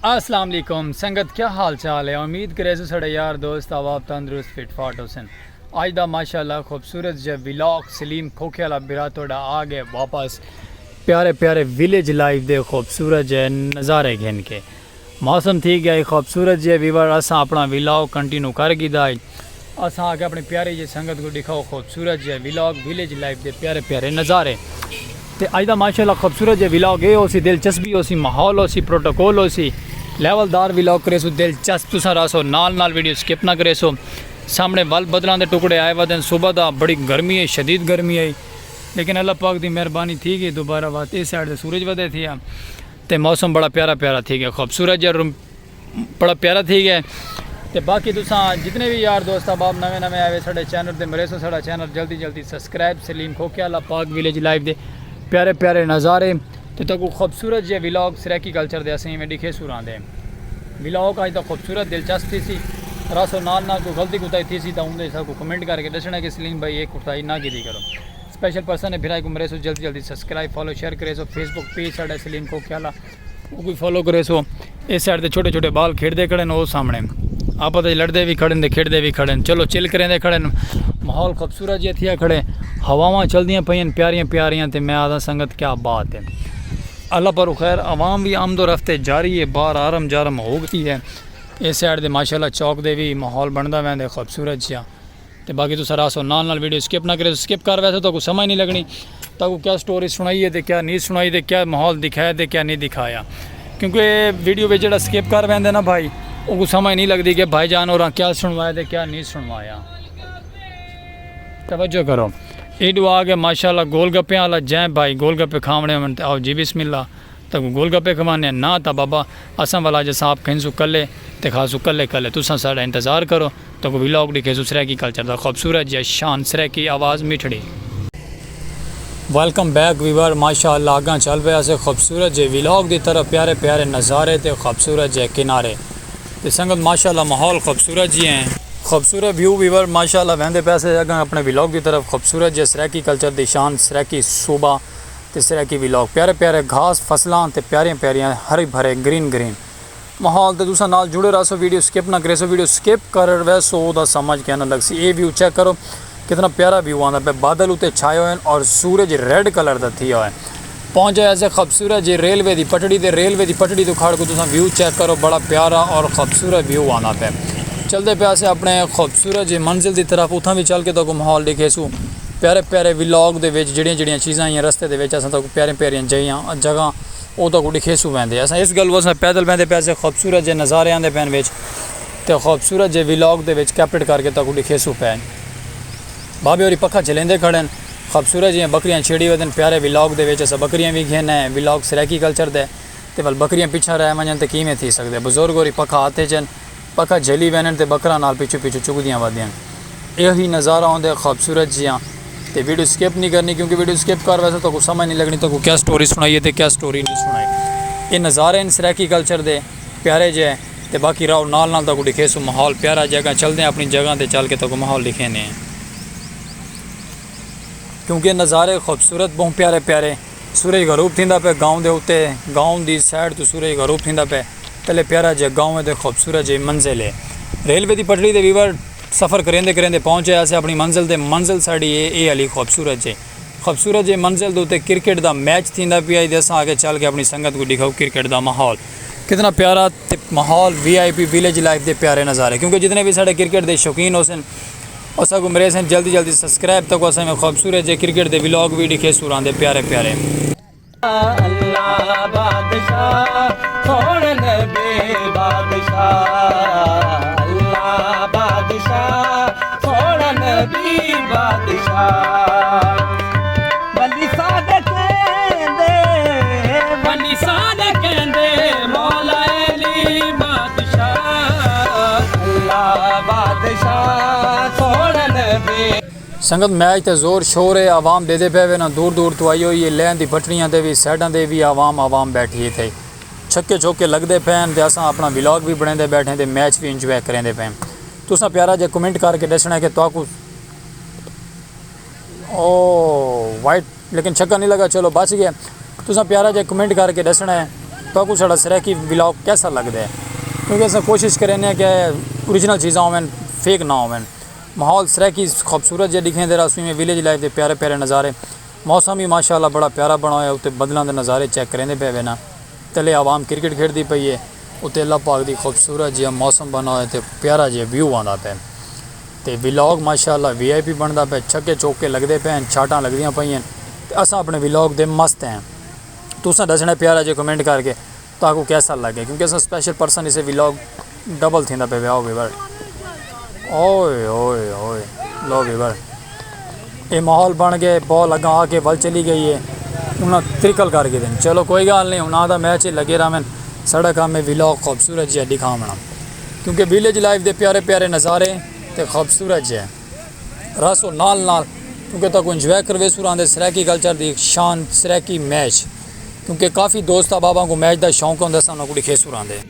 अस्सलाम वालेकुम संगत, क्या हाल चाल है। उम्मीद करे साढ़े यार दोस्त आवाब तंदुरुस्त फिट फाट हुसन। अज का माशाल्लाह खूबसूरत जो विलॉग सलीम खोखे वाला बिरा थोड़ा आ गए वापस प्यारे प्यारे विलेज लाइफ दे खूबसूरत जो नज़ारे घिन के मौसम थी गया खूबसूरत जो वीवर असा अपना विलॉग कंटिन्यू कर गिदा असा आके अपनी प्यारी जी संगत को दिखाओ खूबसूरत जो विलॉग विलेज लाइफ दे प्यारे प्यारे नज़ारे। तो अज का माशाल्लाह खूबसूरत जो विलॉग ये हो सी दिलचस्पी हो सी माहौल हो सी प्रोटोकॉल हो सी लेवलदार विलॉग करे सो दिलचस्प तुसा रसो नाल वीडियो स्किप ना करे सो। सामने वल बदलों के टुकड़े आए वे सुबह का बड़ी गर्मी है, शदीद गर्मी आई, लेकिन अल्लाह पाक की मेहरबानी थी गई दोबारा बात इस साइड से सूरज वधे थी तो मौसम बड़ा प्यारा प्यारा थी गया, खूबसूरत जो बड़ा प्यारा थी गया। तो बाकी तुसा जितने भी यार दोस्त अब नवे नवे आए साढ़े चैनल पर मेरे सो साढ़ा चैनल जल्दी जल्दी सब्सक्राइब सलीम खोखे अल्लाह पाक विलेज लाइफ दे प्यारे प्यारे नज़ारे तो तक खूबसूरत जो विलॉग सराकी कल्चर दे असें में दिखे सुरां दे विलॉग अज तक खूबसूरत दिलचस्प थी सी रसो नाल कोई गलती कुताई थी सी तो उन्हें सबको कमेंट करके दसना कि सलीम भाई एक कुताई ना की करो। स्पेशल पर्सन है फिर मेरे सो जल्दी जल्दी सब्सक्राइब फॉलो शेयर करे सो। फेसबुक पेज साढ़ा सलीम खोखे वाला वो भी फॉलो करे सो। इस साइड से छोटे छोटे बाल खेड़ते खड़े वो सामने आप लड़ते भी खड़े खेड़ते भी खड़े चलो चिल करेंदे खड़े माहौल खूबसूरत जे थिया खड़े हवावां चलदियाँ पईन प्यारियां प्यारियां तो मैं आदा संगत क्या बात है। अल्लाह पर खैर आवाम भी आमदो रफ्ते जारी है, बार आरम जारम हो गई है। इस साइड दे माशाल्लाह चौक दे भी माहौल बनता वैंदे खूबसूरत जिहा। तो बाकी तुस रासो नाल वीडियो स्किप ना करे, स्किप कर वैसे तो कुछ समझ नहीं लगनी तो क्या स्टोरी सुनाई है तो क्या नहीं सुनाई तो क्या माहौल दिखाया तो क्या नहीं दिखाया, क्योंकि वीडियो में जो स्किप कर वैंदे ना भाई वो कुछ समझ नहीं लगती कि भाई जान और क्या सुनवाया तो क्या नहीं सुनवाया। तवज्जो करो ईडू आ गए माशाल्लाह गोलगप्पे वाला जै भाई गोलगप्पे खावने मन आओ जी बिस्मिल्लाह तो गोलगप्पे खवाने ना तो बाबा असा वाला जैसा आप खेसू कले तो खासू कले कले तुसा साड़ा इंतज़ार करो तो विलॉग दिखे सराकी कल्चर का खूबसूरत जै शान सराकी आवाज़ मिठड़ी। वेलकम बैक वीवर माशाल्लाह आगा चल पे ऐसे खूबसूरत जे विलॉग की तरफ प्यारे प्यारे नज़ारे तो खूबसूरत जे किनारे तो संगत माशाल्लाह माहौल खूबसूरत जी हैं, खूबसूरत व्यू वीवर माशाल्लाह वहदे पैसे अगर अपने विलॉग की तरफ खूबसूरत जो सराकी कल्चर की शान सराकी सूबा तो सराकी विलॉग प्यारे प्यारे घास फसलां तो प्यारियां प्यारियां हरे भरे ग्रीन ग्रीन माहौल तो तुसा नाल जुड़े रहो। वीडियो स्किप ना करे सो, वीडियो स्किप कर वैसो दा समझ के ना लग सी। ये व्यू चेक करो कितना प्यारा व्यू आता पे, बादल उत्ते छाए हुए और सूरज रेड कलर का थी है पहुँचे ऐसे खूबसूरत जी रेलवे की पटड़ी तो रेलवे की पटड़ी तो खड़ को तुसा व्यू चेक करो बड़ा प्यारा और खूबसूरत व्यू आना पे। चलते पे अस अपने खूबसूरत जी मंजिल की तरफ उतना भी चल के तो माहौल दिखे सू प्यारे प्यारे विलॉग के जड़ियाँ चीज़ां आईयां रस्ते के अस प्यारे प्यारियां जगह वो तो दिखे सू वैंदे अस इस गल अस पैदल वैंदे पे ऐसे खूबसूरत जे नज़ारे आते पैन बिच तो खूबसूरत जे विलॉग के कैप्चर करके तो दिखे सू पैन बाबे और पक्खा चलेंदे खड़े खूबसूरत जी बकरियां छेड़ी वन प्यारे विलॉग के अस बकरियां भी घेन है विलॉग सराकी कल्चर दे तो वल बकरियां पिछा रह वजन तो किमें थी सकते बुजुर्ग और पक्खा आते चन पक्खा जली वैन तो बकरा नाल पिछू पिछू चुगदियाँ वदियाँ यही नज़ारा आते खूबसूरत जियाँ। तो वीडियो स्किप नहीं करनी क्योंकि वीडियो स्किप कर वैसे तो कुछ समझ नहीं लगनी तो क्या स्टोरी सुनाई है तो क्या स्टोरी नहीं सुनाई। ये नज़ारे इन सराकी कल्चर दे प्यारे जे तो बाकी रहो नाल तो दिखे सो माहौल प्यारा जगह चलते हैं अपनी जगह पर चल के तो माहौल दिखे ने क्योंकि नज़ारे खूबसूरत बहुत प्यारे प्यारे। सूरज गरूब थी पे गाँव के उत्ते गाँव की साइड तो सूरज गरूब थी पे पहले प्यारा जे गाँव है तो खूबसूरत जी मंजिल है रेलवे की पटड़ी के वीवर सफ़र करेंदे करेंदे पहुँचे ऐसे अपनी मंजिल ते मंजिल साड़ी ये वाली खूबसूरत जे मंजिल उत्ते क्रिकेट का मैच थी पिया तो असा आगे चल के अपनी संगत को दिखाओ क्रिकेट का माहौल कितना प्यारा माहौल VIP विलेज लाइफ के प्यारे नज़ारे। क्योंकि जितने भी साढ़े क्रिकेट के शौकीन हो सन और सब मेरे से जल्दी जल्दी सब्सक्राइब तक अस में खूबसूरत जे क्रिकेट के विलॉग भी दिखे सूरां दे प्यारे प्यारे। संगत मैच तो जोर शोर है आवाम दे पे वे ना दूर दूर तो आई हुई है लैन की पटड़ियाँ से भी साइडों से भी आवाम बैठी थे छक्के चौके लगते पैन तो अस अपना विलॉग भी बने बैठे तो मैच भी इंजॉय करेंदे पैन। तुसा प्यारा जो कमेंट करके दसना कि तो ओ वाइट लेकिन छक्का नहीं लगा चलो बच गया। तुसा प्यारा जो कमेंट करके दसना है तो कुछ साढ़ा सरैकी व्लॉग कैसा लगता है, क्योंकि अस कोशिश करें कि ओरिजिनल चीज़ा होवन, फेक ना होवन। माहौल सरैकी खूबसूरत जो दिखें दे रहा में विलेज लाइफ के प्यारे प्यारे नज़ारे, मौसम भी माशाअल्लाह बड़ा प्यारा बना हुआ, उत्ते बदलों के नज़ारे चेक करेंदे पे ना। तले आवाम क्रिकेट खेलती पई है, उत्ते अल्लाह पाक दी खूबसूरत जिहा मौसम बना हुआ तो प्यारा जिहा व्यू आता पे। तो व्लॉग माशाअल्लाह VIP बनता पे, छक्के चौके लगते पे, छाटां लगदियां पईयां। तो अस अपने व्लॉग दे मस्त हैं। तुसां दसना प्यारा जो कमेंट करके ताकू कैसा लगे, क्योंकि अस स्पेशल पर्सन इसे व्लॉग डबल थींदा पे आओ वीवर। ओए ओए ओए लो वीवर, ये माहौल बन गए, बॉल अगर आके बल चली गई है, उन्हें त्रिकल करके दें। चलो कोई गल नहीं, हूँ आधा मैच लगे रहा मैं, साढ़ा काम है व्लॉग खूबसूरत जिहा दिखावना, क्योंकि विलेज लाइफ के प्यारे प्यारे नज़ारे तो खूबसूरत जिहा रसो नाल नाल, क्योंकि तक इंजॉय करवे सुरांदे सरैकी कल्चर की शान सरैकी मैच, क्योंकि काफ़ी दोस्त बाबा को मैच का शौक होंगे, सामने कुछ खे सुरांदे।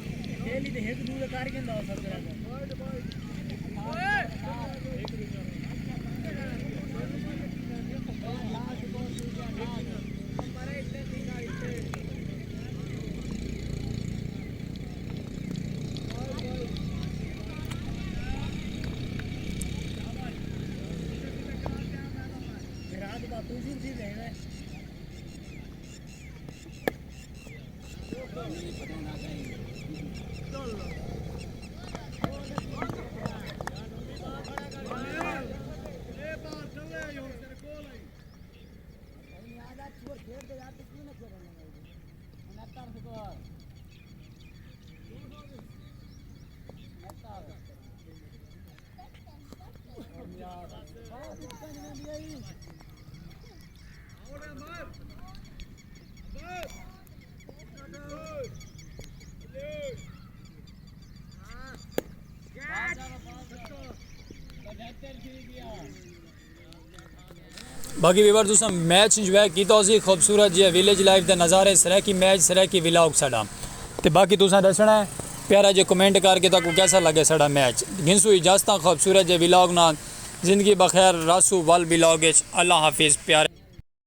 बाकी व्यूअर्स तुसां मैच इंजॉय कीता उसी खूबसूरत जी विलेज लाइफ के नज़ारे सरैकी मैच सरैकी व्लॉग साडा। तो बाकी तुसां दसना है प्यारा जो कमेंट करके ताकू कैसा लगे साडा मैच। गिनसू इजाजत खूबसूरत जे व्लॉग ना, जिंदगी बखैर रासू वल व्लॉग। अल्लाह हाफिज़ प्यारे।